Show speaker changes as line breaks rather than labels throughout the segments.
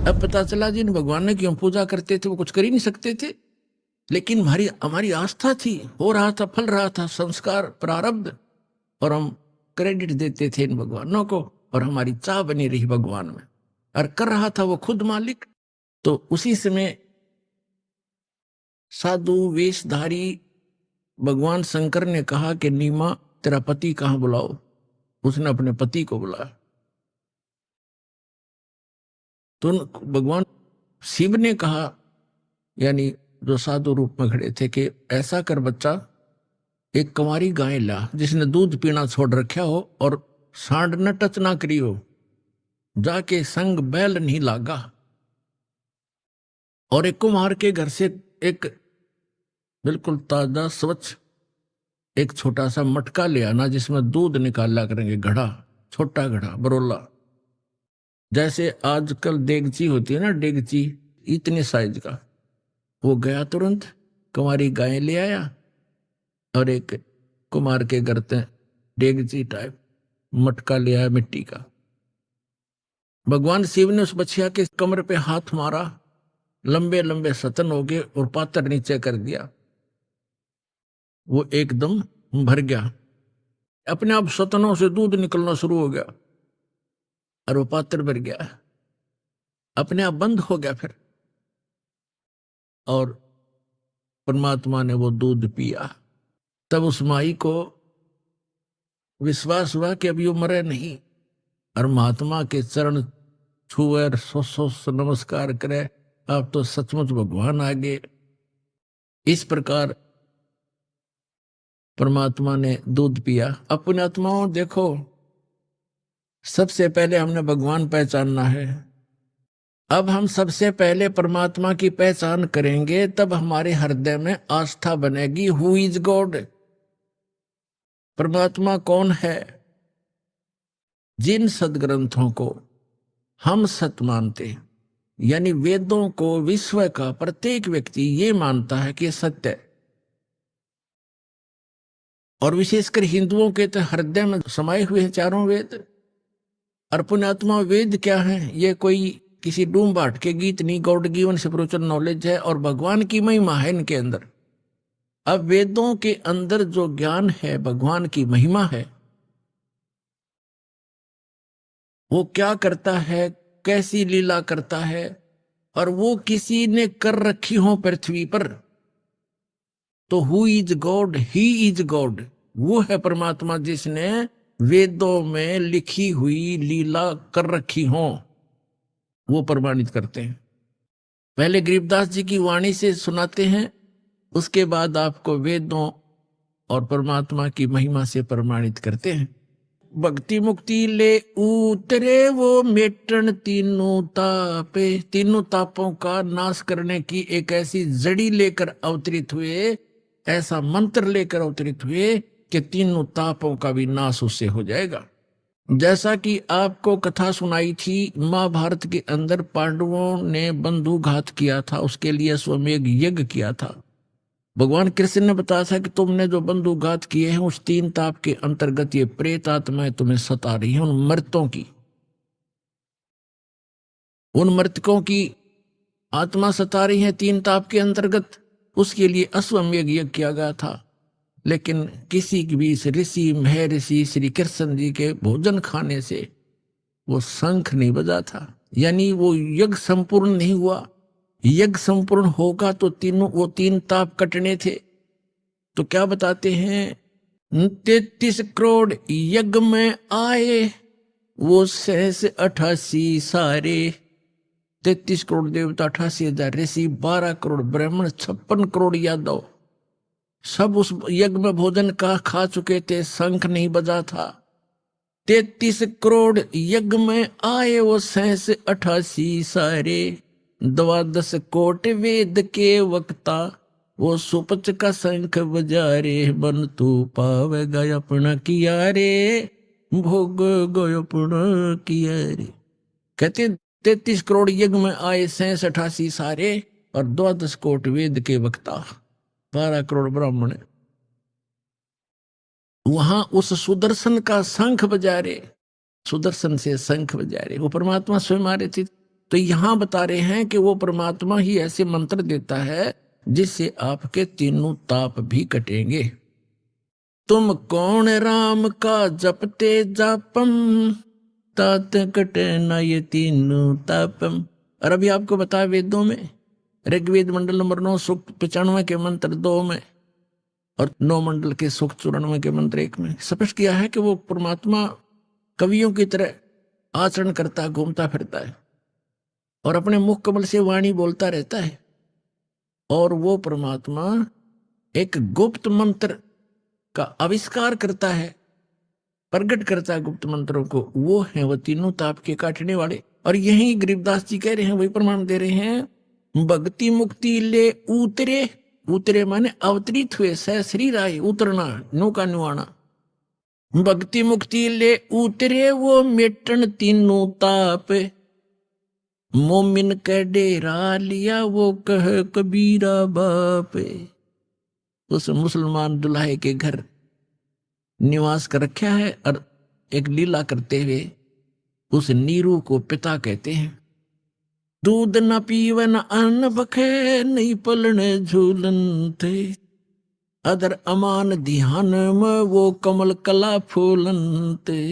अब पता चला जिन भगवान ने क्यों पूजा करते थे वो कुछ कर ही नहीं सकते थे, लेकिन हमारी हमारी आस्था थी, हो रहा था, फल रहा था, संस्कार प्रारब्ध, और हम क्रेडिट देते थे इन भगवानों को, और हमारी चाह बनी रही भगवान में, और कर रहा था वो खुद मालिक। तो उसी समय साधु वेशधारी भगवान शंकर ने कहा कि नीमा तेरा पति कहाँ, बुलाओ। उसने अपने पति को बुलाया। तो भगवान शिव ने कहा, यानी जो साधु रूप में खड़े थे, कि ऐसा कर बच्चा, एक कंवारी गाय ला जिसने दूध पीना छोड़ रखा हो और सांड न टच ना करी हो, जाके संग बैल नहीं लागा, और एक कुम्हार के घर से एक बिल्कुल ताजा स्वच्छ एक छोटा सा मटका ले आना जिसमें दूध निकाला करेंगे, घड़ा, छोटा घड़ा, बरोला, जैसे आजकल देगची होती है ना, डेगची इतने साइज का। वो गया तुरंत, कुंवारी गाय ले आया, और एक कुमार के घर से डेगची टाइप मटका ले आया मिट्टी का। भगवान शिव ने उस बछिया के कमर पे हाथ मारा, लंबे लंबे सतन हो गए और पात्र नीचे कर दिया। वो एकदम भर गया, अपने आप सतनों से दूध निकलना शुरू हो गया, और वो पात्र भर गया, अपने आप बंद हो गया फिर। और परमात्मा ने वो दूध पिया। तब उस माई को विश्वास हुआ कि अभी वो मरे नहीं, और महात्मा के चरण छुए, सो नमस्कार करे, आप तो सचमुच भगवान आ गए। इस प्रकार परमात्मा ने दूध पिया। अपने आत्माओं देखो, सबसे पहले हमने भगवान पहचानना है। अब हम सबसे पहले परमात्मा की पहचान करेंगे, तब हमारे हृदय में आस्था बनेगी। हु इज गॉड, परमात्मा कौन है। जिन सदग्रंथों को हम सत्य मानते, यानी वेदों को विश्व का प्रत्येक व्यक्ति ये मानता है कि सत्य है, और विशेषकर हिंदुओं के तो हृदय में समाये हुए हैं चारों वेद। और पुण्यात्मा वेद क्या है, ये कोई किसी डूम बाट के गीत नहीं, गॉड गिवन स्पिरिचुअल नॉलेज है, और भगवान की महिमा है इनके अंदर। अब वेदों के अंदर जो ज्ञान है, भगवान की महिमा है, वो क्या करता है, कैसी लीला करता है, और वो किसी ने कर रखी हो पृथ्वी पर, तो who is God, he is God, वो है परमात्मा जिसने वेदों में लिखी हुई लीला कर रखी हो, वो प्रमाणित करते हैं। पहले गरीबदास जी की वाणी से सुनाते हैं, उसके बाद आपको वेदों और परमात्मा की महिमा से प्रमाणित करते हैं। भक्ति मुक्ति ले उतरे वो मेटन तीनों तापे, तीनों तापों का नाश करने की एक ऐसी जड़ी लेकर अवतरित हुए, ऐसा मंत्र लेकर अवतरित हुए कि तीनों तापों का भी नाश उससे हो जाएगा। जैसा कि आपको कथा सुनाई थी, महाभारत के अंदर पांडवों ने बंधुघात किया था, उसके लिए अश्वमेध यज्ञ किया था। भगवान कृष्ण ने बताया था कि तुमने जो बंधुघात किए हैं, उस तीन ताप के अंतर्गत ये प्रेत आत्माएं तुम्हें सता रही हैं, उन मृतों की, उन मृतकों की आत्मा सता रही है तीन ताप के अंतर्गत। उसके लिए अश्वमेध यज्ञ किया गया था, लेकिन किसी भी इस ऋषि महर्षि श्री कृष्ण जी के भोजन खाने से वो शंख नहीं बजा था, यानी वो यज्ञ संपूर्ण नहीं हुआ। यज्ञ संपूर्ण होगा तो वो तीन ताप कटने थे। तो क्या बताते हैं, 33 करोड़ यज्ञ में आए, वो 88 सारे, 33 करोड़ देवता, 88,000 ऋषि, 12 करोड़ ब्राह्मण, 56 करोड़ यादव, सब उस यज्ञ में भोजन का खा चुके थे, शंख नहीं बजा था। 33 करोड़ यज्ञ में आए वो 88 सारे, 12 कोट वेद के वक्ता, वो सुपच का शंख बजा रे, बन तू पावेगा अपना किया रे, भोग गयो अपना किया रे। कहते 33 करोड़ यज्ञ में आए 88 सारे, और 12 कोट वेद के वक्ता, 12 करोड़ ब्राह्मण वहां उस सुदर्शन का शंख बजा रहे, सुदर्शन से शंख बजा रहे, वो परमात्मा स्वयं आ रहे थे। तो यहां बता रहे हैं कि वो परमात्मा ही ऐसे मंत्र देता है जिससे आपके तीनों ताप भी कटेंगे। तुम कौन राम का जपते जापम, तात कटे न ये तीनों तापम। और अभी आपको बताया वेदों में, ऋग्वेद मंडल नंबर 9 सूक्त 95 के मंत्र 2 में और 9 मंडल के सूक्त 94 के मंत्र 1 में स्पष्ट किया है कि वो परमात्मा कवियों की तरह आचरण करता है, घूमता फिरता है और अपने मुख कमल से वाणी बोलता रहता है। और वो परमात्मा एक गुप्त मंत्र का आविष्कार करता है, प्रकट करता है गुप्त मंत्रों को। वो है वो तीनों ताप के काटने वाले। और यही गरीबदास जी कह रहे हैं, वही प्रमाण दे रहे हैं। भक्ति मुक्ति ले उतरे, उतरे माने अवतरित हुए, सहश्रीर आए, उतरना, नौका नुआना। भक्ति मुक्ति ले उतरे वो मेटन तीनों ताप, मोमिन के डेरा लिया वो कह कबीरा बाप। उस मुसलमान दुल्हे के घर निवास कर रखा है और एक लीला करते हुए उस नीरू को पिता कहते हैं। दूध न पीवे न अन्न बखे, नहीं पलने झूलन थे, अदर अमान ध्यान में वो कमल कला फूलन थे।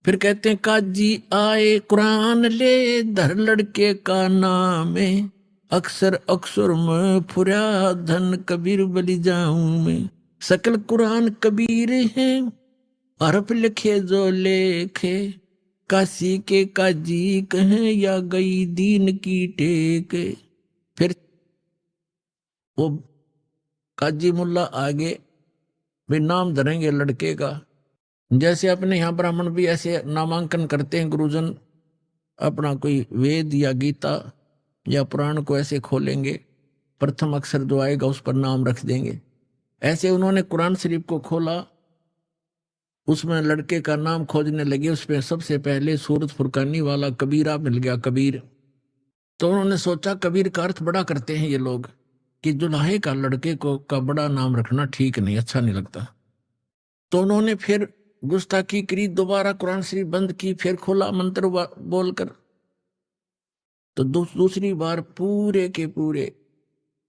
फिर कहते हैं काजी आए कुरान ले, धर लड़के का नाम, अक्सर अक्सर में फुरा धन कबीर बलि जाऊं मैं। सकल कुरान कबीर हैं, हरफ लिखे जो लेखे, काशी के काजी कहें या गई दीन की टेक। फिर वो काजी मुल्ला आगे भी नाम धरेंगे लड़के का। जैसे अपने यहाँ ब्राह्मण भी ऐसे नामांकन करते हैं, गुरुजन अपना कोई वेद या गीता या पुराण को ऐसे खोलेंगे, प्रथम अक्षर जो आएगा उस पर नाम रख देंगे। ऐसे उन्होंने कुरान शरीफ को खोला, उसमें लड़के का नाम खोजने लगे, उसमें सबसे पहले सूरत फुरकानी वाला कबीरा मिल गया, कबीर। तो उन्होंने सोचा कबीर का अर्थ बड़ा करते हैं ये लोग कि दुल्हे का लड़के को का बड़ा नाम रखना ठीक नहीं, अच्छा नहीं लगता। तो उन्होंने फिर गुस्ताखी करी, दोबारा कुरान शरीफ बंद की, फिर खोला मंत्र बोलकर। तो दूसरी बार पूरे के पूरे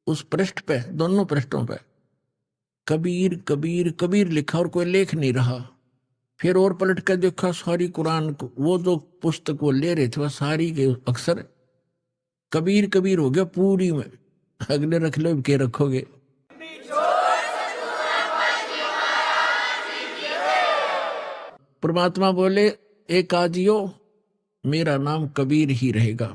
उस पृष्ठ पे, दोनों पृष्ठों पे कबीर कबीर कबीर लिखा और कोई लेख नहीं रहा। फिर और पलट कर देखा, सारी कुरान को, वो जो पुस्तक वो ले रहे थे वह सारी के अक्षर कबीर कबीर हो गया पूरी में। अगले रख लो के रखोगे। परमात्मा बोले एक आजियो मेरा नाम कबीर ही रहेगा।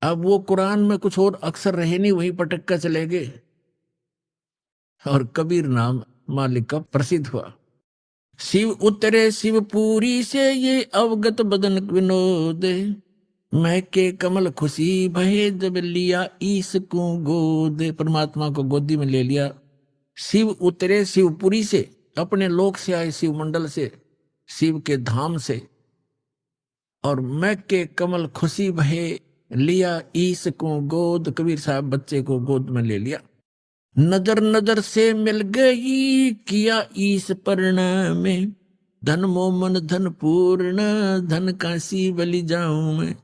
अब वो कुरान में कुछ और अक्षर रहे नहीं, वही पटक कर चले गए और कबीर नाम मालिक का प्रसिद्ध हुआ। शिव उतरे शिवपुरी से ये अवगत बदन विनोद, मैं के कमल खुशी भये जब लिया ईस को गोद। परमात्मा को गोदी में ले लिया। शिव उतरे शिवपुरी से, अपने लोक से आए, शिव मंडल से, शिव के धाम से। और मैं के कमल खुशी भये लिया ईस को गोद, कबीर साहब बच्चे को गोद में ले लिया। नजर नजर से मिल गई किया ईस पर्ण में, धन मोमन धन पूर्ण धन काशी बलि जाऊं मैं।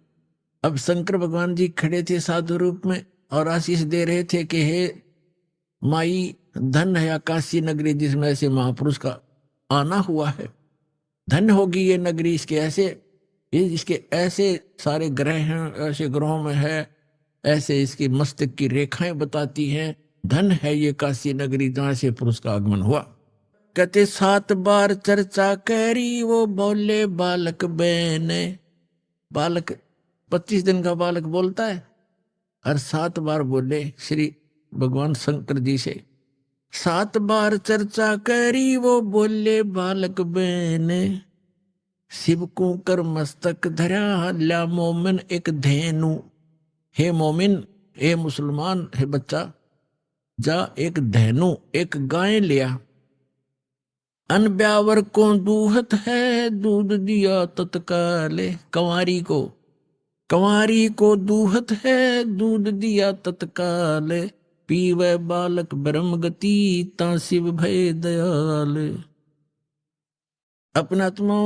अब शंकर भगवान जी खड़े थे साधु रूप में और आशीष दे रहे थे कि हे माई, धन है काशी नगरी जिसमें ऐसे महापुरुष का आना हुआ है। धन होगी ये नगरी, इसके ऐसे सारे ग्रह हैं, ऐसे ग्रहों में है, ऐसे इसकी मस्तक की रेखाएं बताती हैं। धन है ये काशी नगरी जहां से पुरुष का आगमन हुआ। कहते 7 बार चर्चा करी वो बोले बालक बहने। बालक 25 दिन का बालक बोलता है और 7 बार बोले श्री भगवान शंकर जी से। 7 बार चर्चा करी वो बोले बालक बहने, शिव को कर मस्तक धरा ल्या मोमिन एक धेनु। हे मोमिन, हे मुसलमान, हे बच्चा, जा एक धेनु, एक गाय लिया। अन ब्यावर को दूहत है दूध दिया तत्काले। कंवारी को दूहत है दूध दिया तत्काले, पीवे बालक ब्रह्म गति ता शिव भय दयाल। अपनात्मा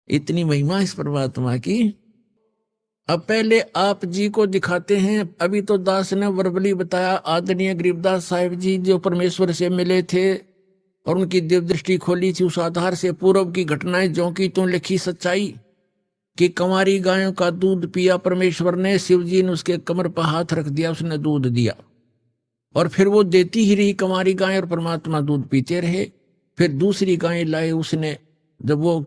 इतनी महिमा इस परमात्मा की। अब पहले आप जी को दिखाते हैं। अभी तो दास ने वर्बली बताया, आदरणीय गरीबदास साहिब जी जो परमेश्वर से मिले थे और उनकी दिव्य दृष्टि खोली थी, उस आधार से पूर्व की घटनाएं जो की तो लिखी सच्चाई कि कंवारी गायों का दूध पिया परमेश्वर ने, शिव जी ने उसके कमर पर हाथ रख दिया, उसने दूध दिया और फिर वो देती ही रही कंवारी गाय और परमात्मा दूध पीते रहे। फिर दूसरी गाय लाए उसने, जब वो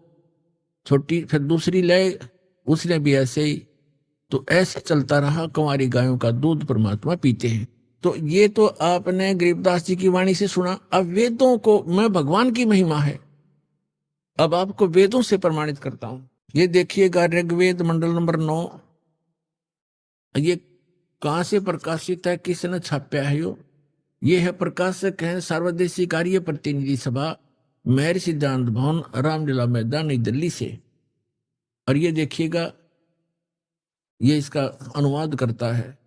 छोटी, फिर दूसरी लाए उसने भी ऐसे ही। तो ऐसे चलता रहा, कंवारी गायों का दूध परमात्मा पीते हैं। तो ये तो आपने गरीबदास जी की वाणी से सुना। अब वेदों को मैं भगवान की महिमा है, अब आपको वेदों से प्रमाणित करता हूं। ये देखिएगा ऋग्वेद मंडल नंबर 9। ये कहां से प्रकाशित है, किसने छापा है? ये है प्रकाशक है सर्वदेशी कार्य प्रतिनिधि सभा, महर्षि सिद्धांत भवन, रामलीला मैदान, नई दिल्ली से। और ये देखिएगा, ये इसका अनुवाद करता है,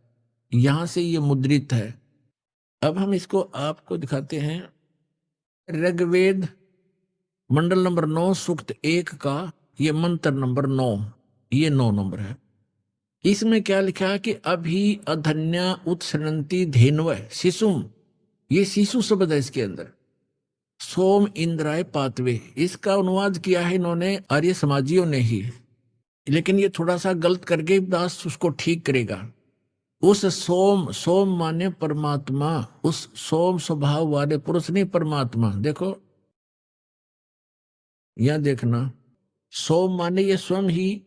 यहां से ये मुद्रित है। अब हम इसको आपको दिखाते हैं। ऋग्वेद मंडल नंबर 9 सूक्त 1 का ये मंत्र नंबर 9, ये 9 नंबर है। इसमें क्या लिखा है कि अभी अधन्या उत्सृणंती धेनव शिशुम, ये शिशु शब्द है इसके अंदर। सोम इंद्राय पातवे, इसका अनुवाद किया है इन्होंने आर्य समाजियों ने ही, लेकिन ये थोड़ा सा गलत करके दास उसको ठीक करेगा। उस सोम, सोम माने परमात्मा, उस सोम स्वभाव वाले पुरुष नहीं परमात्मा। देखो यहां देखना, सोम माने ये स्वयं ही,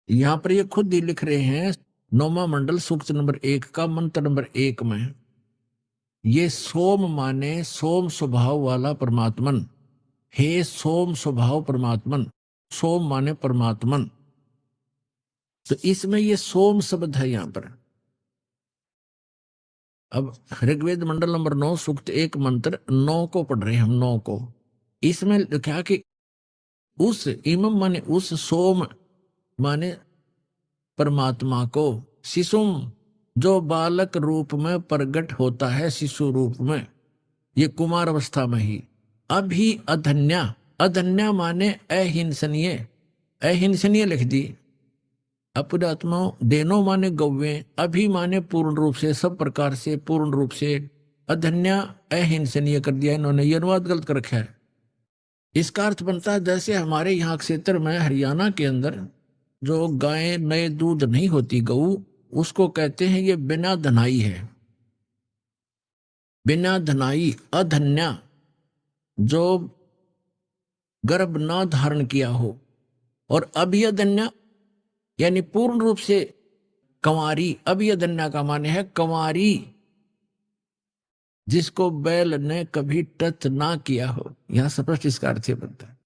यहां पर ये खुद ही लिख रहे हैं 9वां मंडल सूक्त नंबर 1 का मंत्र नंबर 1 में। ये सोम माने सोम स्वभाव वाला परमात्मन, हे सोम स्वभाव परमात्मन, सोम माने परमात्मन। तो इसमें ये सोम शब्द है यहां पर। अब ऋग्वेद मंडल नंबर 9 सूक्त 1 मंत्र 9 को पढ़ रहे हैं हम, 9 को। इसमें लिखा कि उस इमम माने उस, सोम माने परमात्मा को, शिशुम जो बालक रूप में प्रकट होता है, शिशु रूप में, ये कुमार अवस्था में ही। अभी अधन्या, अधन्या माने अहिंसनीय, अहिंसनीय लिख दी। अपुरात्माओं, देनो माने गौवे, अभी माने पूर्ण रूप से, सब प्रकार से, पूर्ण रूप से। अधन्या अहिंसनीय कर दिया इन्होंने, ये अनुवाद गलत कर रखा है। इसका अर्थ बनता है जैसे हमारे यहाँ क्षेत्र में हरियाणा के अंदर जो गाय नए दूध नहीं होती गऊ, उसको कहते हैं ये बिना धनाई है, बिना धनाई। अधन्या जो गर्भ ना धारण किया हो, और अभियधन्या यानी पूर्ण रूप से कंवारी। अभियधन्या का माने है कंवारी, जिसको बैल ने कभी टच ना किया हो। यहां स्पष्ट इसका अर्थ बनता है।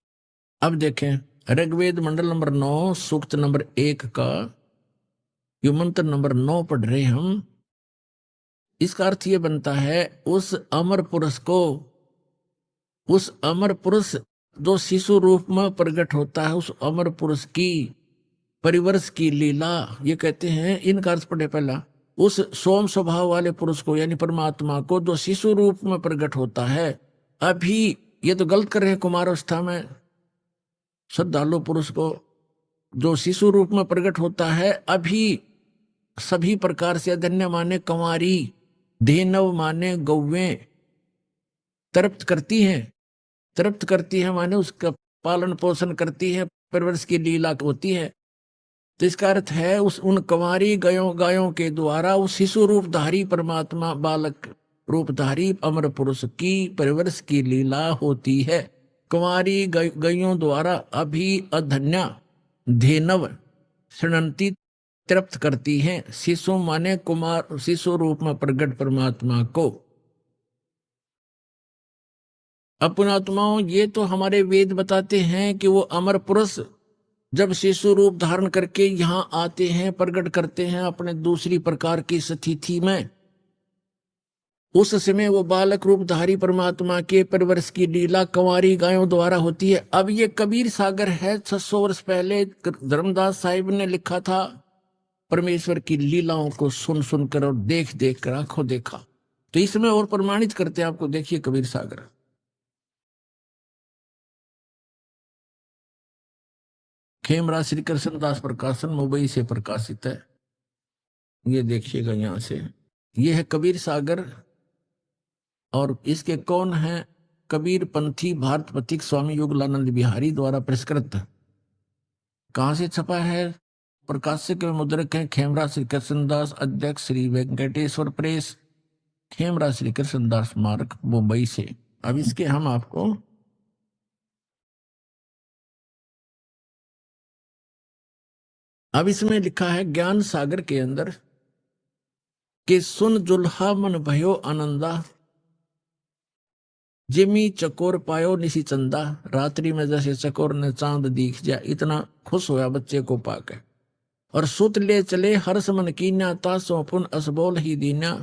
अब देखें ऋग्वेद मंडल नंबर 9 सूक्त नंबर 1 का ये मंत्र नंबर 9 पढ़ रहे हम। इसका अर्थ ये बनता है उस अमर पुरुष को, उस अमर पुरुष जो शिशु रूप में प्रकट होता है, उस अमर पुरुष की परिवर्ष की लीला, ये कहते हैं। इनका अर्थ पढ़े पहला, उस सोम स्वभाव वाले पुरुष को यानी परमात्मा को जो शिशु रूप में प्रकट होता है। अभी ये तो गलत कर रहे हैं, कुमार अवस्था में श्रद्धालु पुरुष को जो शिशु रूप में प्रकट होता है, अभी सभी प्रकार से। धन्य माने कंवारी, धेनव माने गौवें, तृप्त करती हैं, तृप्त करती है माने उसका पालन पोषण करती है, परवरिश की लीला होती है। तो इसका अर्थ है उस उन कंवारी गायों के द्वारा उस शिशु रूपधारी परमात्मा, बालक रूपधारी अमर पुरुष की परवरिश की लीला होती है। कंवारी गायों द्वारा अभी अधन्या धेनव शृणंती तृप्त करती हैं, शिशु माने कुमार, शिशु रूप में प्रकट परमात्मा को। अपनात्माओं, ये तो हमारे वेद बताते हैं कि वो अमर पुरुष जब शिशु रूप धारण करके यहाँ आते हैं, प्रकट करते हैं अपने दूसरी प्रकार की स्थिति में, उस समय वो बालक रूपधारी परमात्मा के परवरिश की लीला कंवारी गायों द्वारा होती है। अब ये कबीर सागर है, 600 वर्ष पहले धर्मदास साहिब ने लिखा था। परमेश्वर की लीलाओं को सुन सुनकर और देख देख कर आंखों देखा। तो इसमें और प्रमाणित करते हैं आपको, देखिए कबीर सागर। खेमरा श्री कृष्णदास प्रकाशन मुंबई से प्रकाशित है। ये देखिएगा यहां से। ये है कबीर सागर, और इसके कौन है? कबीर पंथी भारत पथिक स्वामी योगलानंद बिहारी द्वारा पुरस्कृत। कहां से छपा है? प्रकाशक एवं मुद्रक है खेमरा श्री कृष्णदास, अध्यक्ष श्री वेंकटेश्वर प्रेस, खेमरा श्री कृष्णदास स्मारक, मुंबई से। अब इसके हम आपको अब इसमें लिखा है ज्ञान सागर के अंदर कि सुन जुल्हा मन भयो आनंदा, जिमी चकोर पायो निशी चंदा। रात्रि में जैसे चकोर ने चांद दिख जाए, इतना खुश होया बच्चे को पाकर। और सुत ले चले हर्ष मन कीन्या, तासो पुन असबोल ही दीन्या।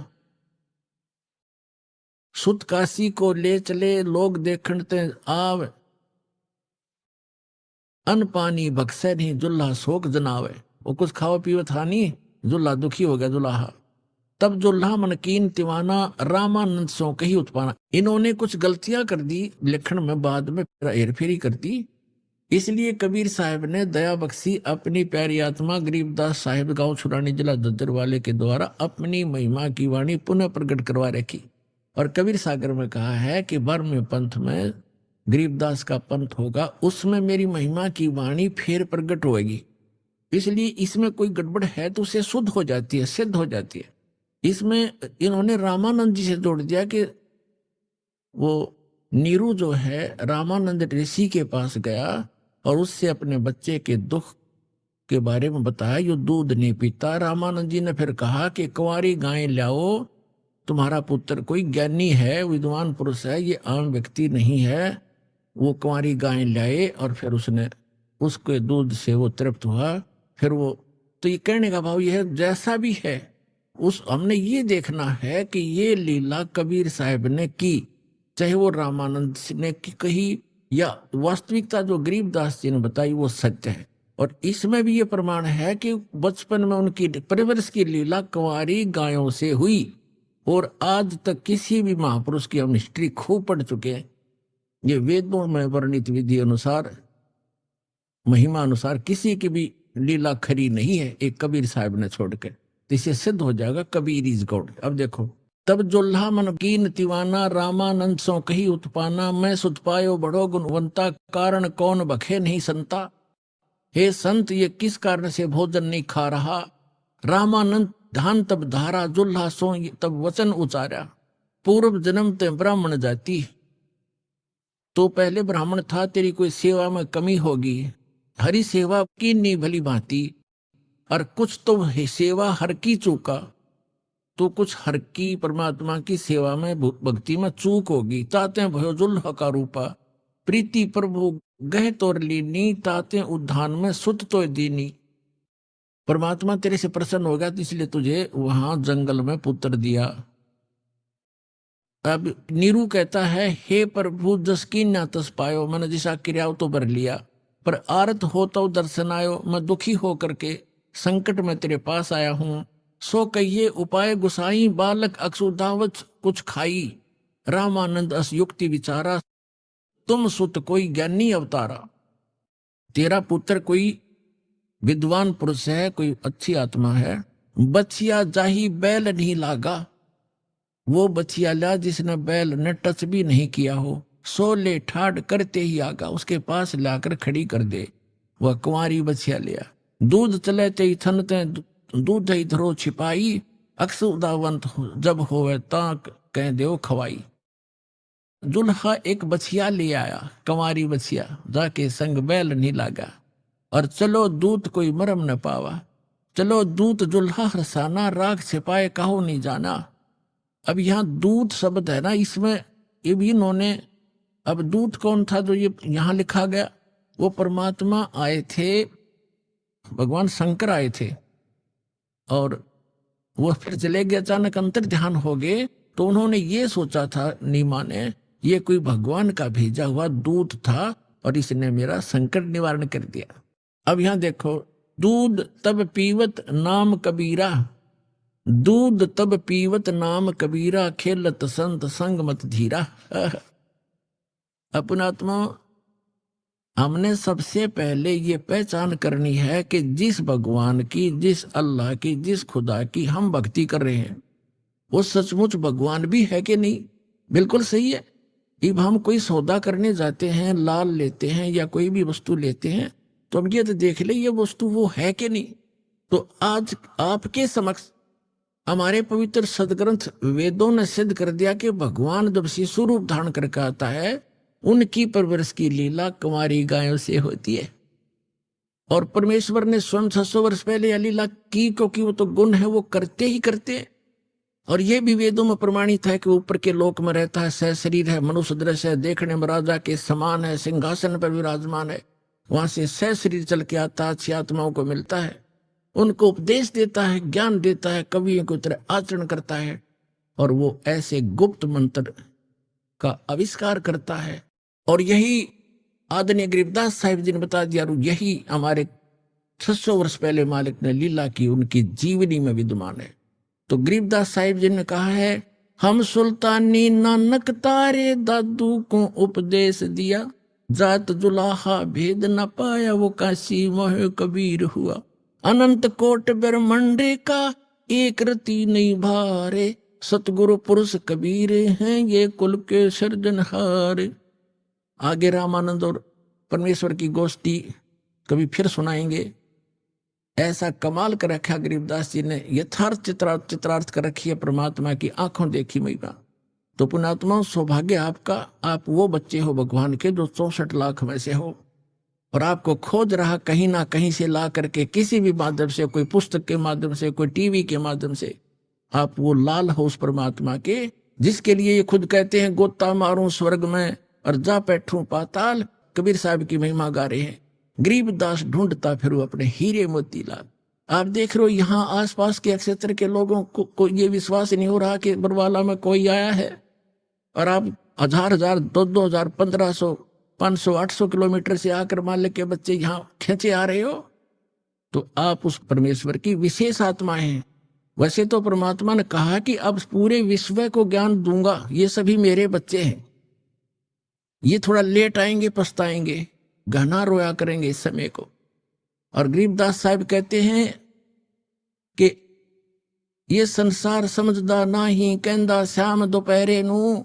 सुत काशी को ले चले लोग देखते आवे, अन पानी बक्से नहीं जुल्हा शोक जनावे। वो कुछ खावा पीवा था नहीं, जुल्हा दुखी हो गया जुल्हा। तब जुल्हा मनकीन तिवाना, रामानंद सो कही उत्पाना। इन्होंने कुछ गलतियां कर दी लिखण में, बाद में हेरफेरी कर दी। इसलिए कबीर साहब ने दया बख्शी अपनी प्यारी आत्मा गरीबदास साहिब गांव छुरानी जिला दद्दर वाले के द्वारा अपनी महिमा की वाणी पुनः प्रकट करवा रखी। और कबीर सागर में कहा है कि बर्म पंथ में गरीबदास का पंथ होगा, उसमें मेरी महिमा की वाणी फिर प्रकट होगी। इसलिए इसमें कोई गड़बड़ है तो उसे शुद्ध हो जाती है, सिद्ध हो जाती है। इसमें इन्होंने रामानंद जी से जोड़ दिया कि वो नीरू जो है रामानंद ऋषि के पास गया और उससे अपने बच्चे के दुख के बारे में बताया। यो दूध नहीं पीता। रामानंद जी ने फिर कहा कि कुंवारी गाय लाओ, तुम्हारा पुत्र कोई ज्ञानी है, विद्वान पुरुष है, ये आम व्यक्ति नहीं है। वो कुंवारी गाय लाए और फिर उसने उसके दूध से वो तृप्त हुआ। फिर वो, तो ये कहने का भाव ये है जैसा भी है उस हमने ये देखना है कि ये लीला कबीर साहब ने की, चाहे वो रामानंद ने की कही या वास्तविकता जो गरीबदास जी ने बताई वो सत्य है। और इसमें भी ये प्रमाण है कि बचपन में उनकी परवरिश की लीला कुंवारी गायों से हुई। और आज तक किसी भी महापुरुष की हम हिस्ट्री खूब पढ़ चुके हैं, ये वेदों में वर्णित विधि अनुसार महिमा अनुसार किसी की भी लीला खरी नहीं है, एक कबीर साहब ने छोड़कर। तो इसे सिद्ध हो जाएगा कबीर इज गॉड। अब देखो, तब जुल्हा मन कीन तिवाना, रामानंद सो कही उत्पाना। मैं सुत पायो बड़ो गुणवंता, कारण कौन बखे नहीं संता। हे संत ये किस कारण से भोजन नहीं खा रहा। रामानंद धान तब धारा, जुल्हा सो तब वचन उचारा। पूर्व जन्म ते ब्राह्मण जाति, तो पहले ब्राह्मण था, तेरी कोई सेवा में कमी होगी। हरि सेवा की नहीं भली भांति, और कुछ तो सेवा हर की चूका, तो कुछ हर की परमात्मा की सेवा में भक्ति में चूक होगी। ताते भयो जुल्हा का रूपा, प्रीति प्रभु गह तोर लीनी। ताते उद्धान में सुत तो दीनी। परमात्मा तेरे से प्रसन्न हो गया तो इसलिए तुझे वहां जंगल में पुत्र दिया। अब नीरू कहता है, हे प्रभु जस की ना तस पायो, मैंने जिसा क्रियाओं तो बर लिया, पर आरत हो तो दर्शन आयो। मैं दुखी हो करके संकट में तेरे पास आया हूं। सो कहिए उपाय गुसाई, बालक अक्षुदावत कुछ खाई। रामानंद अस युक्ति विचारा, तुम सुत कोई ज्ञानी अवतारा। तेरा पुत्र कोई विद्वान पुरुष है, कोई अच्छी आत्मा है। बछिया जाही बैल नहीं लागा, वो बछिया ला जिसने बैल ने टच भी नहीं किया हो। सो ले ठाड़ करते ही आगा, उसके पास लाकर खड़ी कर दे। वह कुंवारी बछिया लिया। दूध चले ते थन ते दूध धरो छिपाई। अक्षुदावंत जब होवे ताक कह देव खवाई। जुल्हा एक बछिया ले आया, कुंवारी बछिया, जाके संग बैल नहीं लागा। और चलो दूत कोई मरम न पावा। चलो दूत जुल्हा हरसाना, राख छिपाए कहो नहीं जाना। अब यहाँ दूत शब्द है ना, इसमें ये भी इन्होंने, अब दूत कौन था जो ये यहाँ लिखा गया? वो परमात्मा आए थे, भगवान शंकर आए थे और वो फिर चले गए, अचानक अंतर ध्यान हो गए। तो उन्होंने ये सोचा था नीमा ने, ये कोई भगवान का भेजा हुआ दूत था और इसने मेरा संकट निवारण कर दिया। अब यहाँ देखो, दूध तब पीवत नाम कबीरा, दूध तब पीवत नाम कबीरा। खेलत संत संग मत धीरा। अपनात्मा हमने सबसे पहले ये पहचान करनी है कि जिस भगवान की, जिस अल्लाह की, जिस खुदा की हम भक्ति कर रहे हैं वो सचमुच भगवान भी है कि नहीं। बिल्कुल सही है। जब हम कोई सौदा करने जाते हैं, लाल लेते हैं या कोई भी वस्तु लेते हैं, तो हम ये तो देख ले ये वस्तु वो है कि नहीं। तो आज आपके समक्ष हमारे पवित्र सदग्रंथ वेदों ने सिद्ध कर दिया कि भगवान जब शिशु रूप धारण करके आता है, उनकी परवरिश की लीला कुंवारी गायों से होती है। और परमेश्वर ने स्वयं 600 वर्ष पहले यह लीला की, क्योंकि वो तो गुण है, वो करते ही करते हैं। और ये भी वेदों में प्रमाणित है कि ऊपर के लोक में रहता है, सह शरीर है, मनुष्य दृश्य है, देखने में राजा के समान है, सिंहासन पर विराजमान है। वहां से सह शरीर चल के आता, अच्छी आत्माओं को मिलता है, उनको उपदेश देता है, ज्ञान देता है, कवियों की तरह आचरण करता है, और वो ऐसे गुप्त मंत्र का आविष्कार करता है। और यही आदरणीय गरीबदास साहिब जी ने बता दिया, और यही हमारे 600 वर्ष पहले मालिक ने लीला की उनकी जीवनी में विद्यमान है। तो गरीबदास साहिब जी ने कहा है, हम सुल्तानी नानक तारे दादू को उपदेश दिया, जात जुलाहा भेद न पाया वो काशी मोह कबीर हुआ, अनंत कोट ब्रह्मंडे का एक रति नहीं भारे, सतगुरु पुरुष कबीर हैं ये कुल के सृजनहार। आगे रामानंद और परमेश्वर की गोष्ठी कभी फिर सुनाएंगे। ऐसा कमाल कर रखा गरीबदास जी ने, यथार्थ चित्रार्थ कर रखी है परमात्मा की आंखों देखी महिमा। तो पुण्यात्मा सौभाग्य आपका, आप वो बच्चे हो भगवान के जो 64 लाख में से हो, और आपको खोज रहा कहीं ना कहीं से ला करके, किसी भी माध्यम से, कोई पुस्तक के माध्यम से, कोई टीवी के माध्यम से, आप वो लाल हो उस परमात्मा के, जिसके लिए ये खुद कहते हैं गोता मारूं स्वर्ग में और जा बैठूं पाताल। कबीर साहब की महिमा गा रहे हैं। गरीबदास ढूंढता फिर अपने हीरे मोतीलाल। आप देख रहे हो यहाँ आसपास के क्षेत्र के लोगों को ये विश्वास नहीं हो रहा कि बरवाला में कोई आया है, और आप 1000 2000 1500 500 800 किलोमीटर से आकर मालिक के बच्चे यहाँ खींचे आ रहे हो, तो आप उस परमेश्वर की विशेष आत्मा हैं। वैसे तो परमात्मा ने कहा कि अब पूरे विश्व को ज्ञान दूंगा, ये सभी मेरे बच्चे हैं। ये थोड़ा लेट आएंगे, पछताएंगे, घना रोया करेंगे इस समय को। और गरीबदास साहब कहते हैं कि ये संसार समझदा नाही, कहंदा श्याम दोपहरे नू,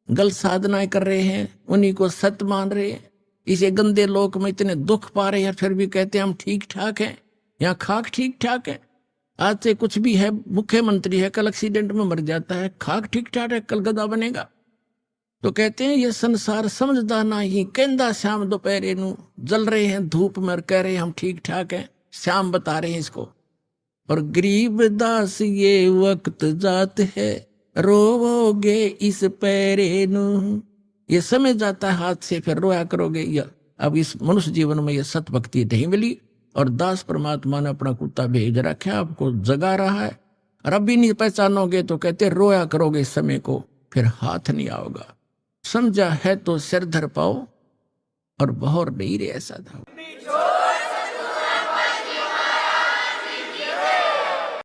गल साधनाएं कर रहे हैं, उन्हीं को सत्य मान रहे हैं। इसे गंदे लोक में इतने दुख पा रहे हैं, फिर भी कहते हैं हम ठीक ठाक हैं, यहाँ खाक ठीक ठाक है। आज से कुछ भी है, मुख्यमंत्री है, कल एक्सीडेंट में मर जाता है, खाक ठीक ठाक है, कल गधा बनेगा। तो कहते हैं ये संसार समझदा नहीं, कहंदा श्याम दोपहरे नू, जल रहे हैं धूप में और कह रहे हैं हम ठीक ठाक हैं, श्याम बता रहे हैं इसको। और गरीबदास ये वक्त जात है, रोवोगे इस पैरे नू, ये समय जाता है हाथ से, फिर रोया करोगे। या अब इस मनुष्य जीवन में ये सत भक्ति नहीं मिली, और दास परमात्मा ने अपना कुत्ता भेज रखा, आपको जगा रहा है, और अब भी नहीं पहचानोगे तो कहते रोया करोगे इस समय को, फिर हाथ नहीं आओगा। समझा है तो सिर धर पाओ, और बहर नहीं रे ऐसा था।